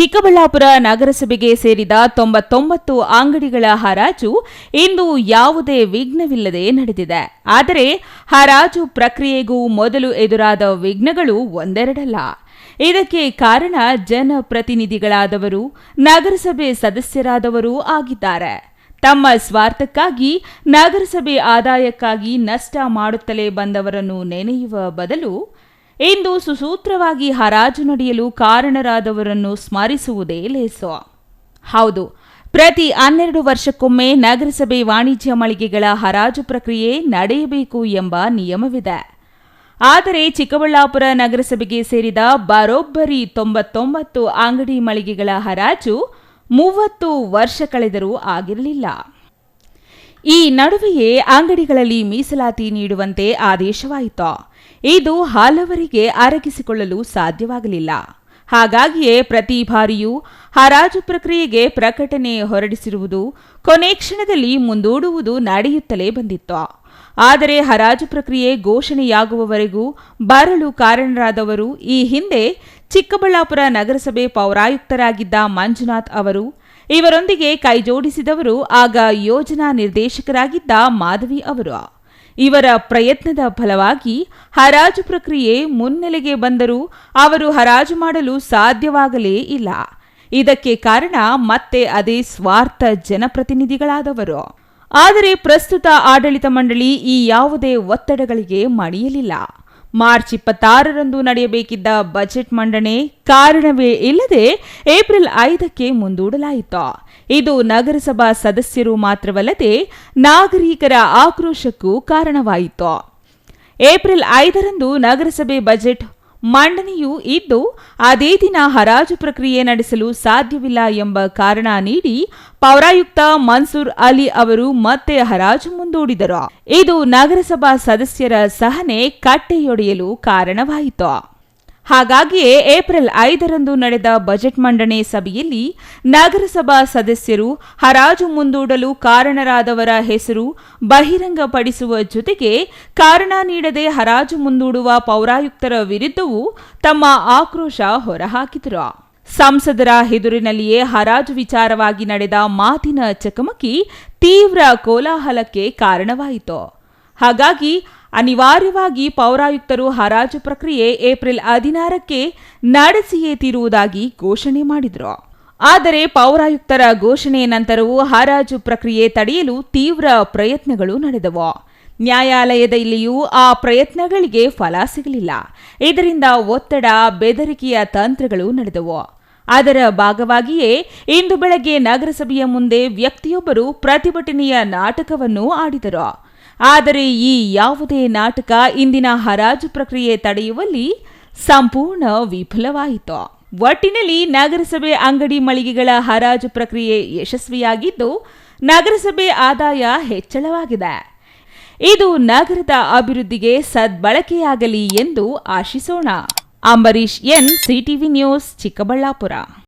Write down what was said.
ಚಿಕ್ಕಬಳ್ಳಾಪುರ ನಗರಸಭೆಗೆ ಸೇರಿದ 99 ಅಂಗಡಿಗಳ ಹರಾಜು ಇಂದು ಯಾವುದೇ ವಿಘ್ನವಿಲ್ಲದೆ ನಡೆದಿದೆ. ಆದರೆ ಹರಾಜು ಪ್ರಕ್ರಿಯೆಗೂ ಮೊದಲು ಎದುರಾದ ವಿಘ್ನಗಳು ಒಂದೆರಡಲ್ಲ. ಇದಕ್ಕೆ ಕಾರಣ ಜನಪ್ರತಿನಿಧಿಗಳಾದವರು, ನಗರಸಭೆ ಸದಸ್ಯರಾದವರೂ ಆಗಿದ್ದಾರೆ. ತಮ್ಮ ಸ್ವಾರ್ಥಕ್ಕಾಗಿ, ನಗರಸಭೆ ಆದಾಯಕ್ಕಾಗಿ ನಷ್ಟ ಮಾಡುತ್ತಲೇ ಬಂದವರನ್ನು ನೆನೆಯುವ ಬದಲು ಇಂದು ಸುಸೂತ್ರವಾಗಿ ಹರಾಜು ನಡೆಯಲು ಕಾರಣರಾದವರನ್ನು ಸ್ಮರಿಸುವುದೇ ಲೇಸು. ಹೌದು, ಪ್ರತಿ 12 ವರ್ಷಕ್ಕೊಮ್ಮೆ ನಗರಸಭೆ ವಾಣಿಜ್ಯ ಮಳಿಗೆಗಳ ಹರಾಜು ಪ್ರಕ್ರಿಯೆ ನಡೆಯಬೇಕು ಎಂಬ ನಿಯಮವಿದೆ. ಆದರೆ ಚಿಕ್ಕಬಳ್ಳಾಪುರ ನಗರಸಭೆಗೆ ಸೇರಿದ ಬರೋಬ್ಬರಿ 99 ಅಂಗಡಿ ಮಳಿಗೆಗಳ ಹರಾಜು 30 ವರ್ಷ ಕಳೆದರೂ ಆಗಿರಲಿಲ್ಲ. ಈ ನಡುವೆಯೇ ಅಂಗಡಿಗಳಲ್ಲಿ ಮೀಸಲಾತಿ ನೀಡುವಂತೆ ಆದೇಶವಾಯಿತು. ಇದು ಹಲವರಿಗೆ ಅರಗಿಸಿಕೊಳ್ಳಲು ಸಾಧ್ಯವಾಗಲಿಲ್ಲ. ಹಾಗಾಗಿಯೇ ಪ್ರತಿ ಬಾರಿಯೂ ಹರಾಜು ಪ್ರಕ್ರಿಯೆಗೆ ಪ್ರಕಟಣೆ ಹೊರಡಿಸಿರುವುದು, ಕೊನೆ ಕ್ಷಣದಲ್ಲಿ ಮುಂದೂಡುವುದು ನಡೆಯುತ್ತಲೇ ಬಂದಿತ್ತು. ಆದರೆ ಹರಾಜು ಪ್ರಕ್ರಿಯೆ ಘೋಷಣೆಯಾಗುವವರೆಗೂ ಬರಲು ಕಾರಣರಾದವರು ಈ ಹಿಂದೆ ಚಿಕ್ಕಬಳ್ಳಾಪುರ ನಗರಸಭೆ ಪೌರಾಯುಕ್ತರಾಗಿದ್ದ ಮಂಜುನಾಥ್ ಅವರು, ಇವರೊಂದಿಗೆ ಕೈಜೋಡಿಸಿದವರು ಆಗ ಯೋಜನಾ ನಿರ್ದೇಶಕರಾಗಿದ್ದ ಮಾಧವಿ ಅವರು. ಇವರ ಪ್ರಯತ್ನದ ಫಲವಾಗಿ ಹರಾಜು ಪ್ರಕ್ರಿಯೆ ಮುನ್ನೆಲೆಗೆ ಬಂದರೂ ಅವರು ಹರಾಜು ಮಾಡಲು ಸಾಧ್ಯವಾಗಲೇ ಇಲ್ಲ. ಇದಕ್ಕೆ ಕಾರಣ ಮತ್ತೆ ಅದೇ ಸ್ವಾರ್ಥ ಜನಪ್ರತಿನಿಧಿಗಳಾದವರು. ಆದರೆ ಪ್ರಸ್ತುತ ಆಡಳಿತ ಮಂಡಳಿ ಈ ಯಾವುದೇ ಒತ್ತಡಗಳಿಗೆ ಮಣಿಯಲಿಲ್ಲ. ಮಾರ್ಚ್ 26ರಂದು ನಡೆಯಬೇಕಿದ್ದ ಬಜೆಟ್ ಮಂಡನೆ ಕಾರಣವೇ ಇಲ್ಲದೆ ಏಪ್ರಿಲ್ 5ಕ್ಕೆ ಮುಂದೂಡಲಾಯಿತು. ಇದು ನಗರಸಭಾ ಸದಸ್ಯರು ಮಾತ್ರವಲ್ಲದೆ ನಾಗರಿಕರ ಆಕ್ರೋಶಕ್ಕೂ ಕಾರಣವಾಯಿತು. ಏಪ್ರಿಲ್ 5ರಂದು ನಗರಸಭೆ ಬಜೆಟ್ ಮಂಡನೆಯೂ ಇದ್ದು, ಅದೇ ದಿನ ಹರಾಜು ಪ್ರಕ್ರಿಯೆ ನಡೆಸಲು ಸಾಧ್ಯವಿಲ್ಲ ಎಂಬ ಕಾರಣ ನೀಡಿ ಪೌರಾಯುಕ್ತ ಮನ್ಸೂರ್ ಅಲಿ ಅವರು ಮತ್ತೆ ಹರಾಜು ಮುಂದೂಡಿದರು. ಇದು ನಗರಸಭಾ ಸದಸ್ಯರ ಸಹನೆ ಕಟ್ಟೆಯೊಡೆಯಲು ಕಾರಣವಾಯಿತು. ಹಾಗಾಗಿಯೇ ಏಪ್ರಿಲ್ 5ರಂದು ನಡೆದ ಬಜೆಟ್ ಮಂಡನೆ ಸಭೆಯಲ್ಲಿ ನಗರಸಭಾ ಸದಸ್ಯರು ಹರಾಜು ಮುಂದೂಡಲು ಕಾರಣರಾದವರ ಹೆಸರು ಬಹಿರಂಗಪಡಿಸುವ ಜೊತೆಗೆ ಕಾರಣ ನೀಡದೆ ಹರಾಜು ಮುಂದೂಡುವ ಪೌರಾಯುಕ್ತರ ವಿರುದ್ಧವೂ ತಮ್ಮ ಆಕ್ರೋಶ ಹೊರಹಾಕಿದರು. ಸಂಸದರ ಎದುರಿನಲ್ಲಿಯೇ ಹರಾಜು ವಿಚಾರವಾಗಿ ನಡೆದ ಮಾತಿನ ಚಕಮಕಿ ತೀವ್ರ ಕೋಲಾಹಲಕ್ಕೆ ಕಾರಣವಾಯಿತು. ಹಾಗಾಗಿ ಅನಿವಾರ್ಯವಾಗಿ ಪೌರಾಯುಕ್ತರು ಹರಾಜು ಪ್ರಕ್ರಿಯೆ ಏಪ್ರಿಲ್ 16ಕ್ಕೆ ನಡೆಸಿಯೇ ತೀರುವುದಾಗಿ ಘೋಷಣೆ ಮಾಡಿದರು. ಆದರೆ ಪೌರಾಯುಕ್ತರ ಘೋಷಣೆಯ ನಂತರವೂ ಹರಾಜು ಪ್ರಕ್ರಿಯೆ ತಡೆಯಲು ತೀವ್ರ ಪ್ರಯತ್ನಗಳು ನಡೆದವು. ನ್ಯಾಯಾಲಯದಲ್ಲಿಯೂ ಆ ಪ್ರಯತ್ನಗಳಿಗೆ ಫಲ ಸಿಗಲಿಲ್ಲ. ಇದರಿಂದ ಒತ್ತಡ, ಬೆದರಿಕೆಯ ತಂತ್ರಗಳು ನಡೆದವು. ಅದರ ಭಾಗವಾಗಿಯೇ ಇಂದು ಬೆಳಗ್ಗೆ ನಗರಸಭೆಯ ಮುಂದೆ ವ್ಯಕ್ತಿಯೊಬ್ಬರು ಪ್ರತಿಭಟನೆಯ ನಾಟಕವನ್ನು ಆಡಿದರು. ಆದರೆ ಈ ಯಾವುದೇ ನಾಟಕ ಇಂದಿನ ಹರಾಜು ಪ್ರಕ್ರಿಯೆ ತಡೆಯುವಲ್ಲಿ ಸಂಪೂರ್ಣ ವಿಫಲವಾಯಿತು. ಒಟ್ಟಿನಲ್ಲಿ ನಗರಸಭೆ ಅಂಗಡಿ ಮಳಿಗೆಗಳ ಹರಾಜು ಪ್ರಕ್ರಿಯೆ ಯಶಸ್ವಿಯಾಗಿದ್ದು, ನಗರಸಭೆ ಆದಾಯ ಹೆಚ್ಚಳವಾಗಿದೆ. ಇದು ನಗರದ ಅಭಿವೃದ್ಧಿಗೆ ಸದ್ಬಳಕೆಯಾಗಲಿ ಎಂದು ಆಶಿಸೋಣ. Ambareesh N, CTV news, Chikkaballapur.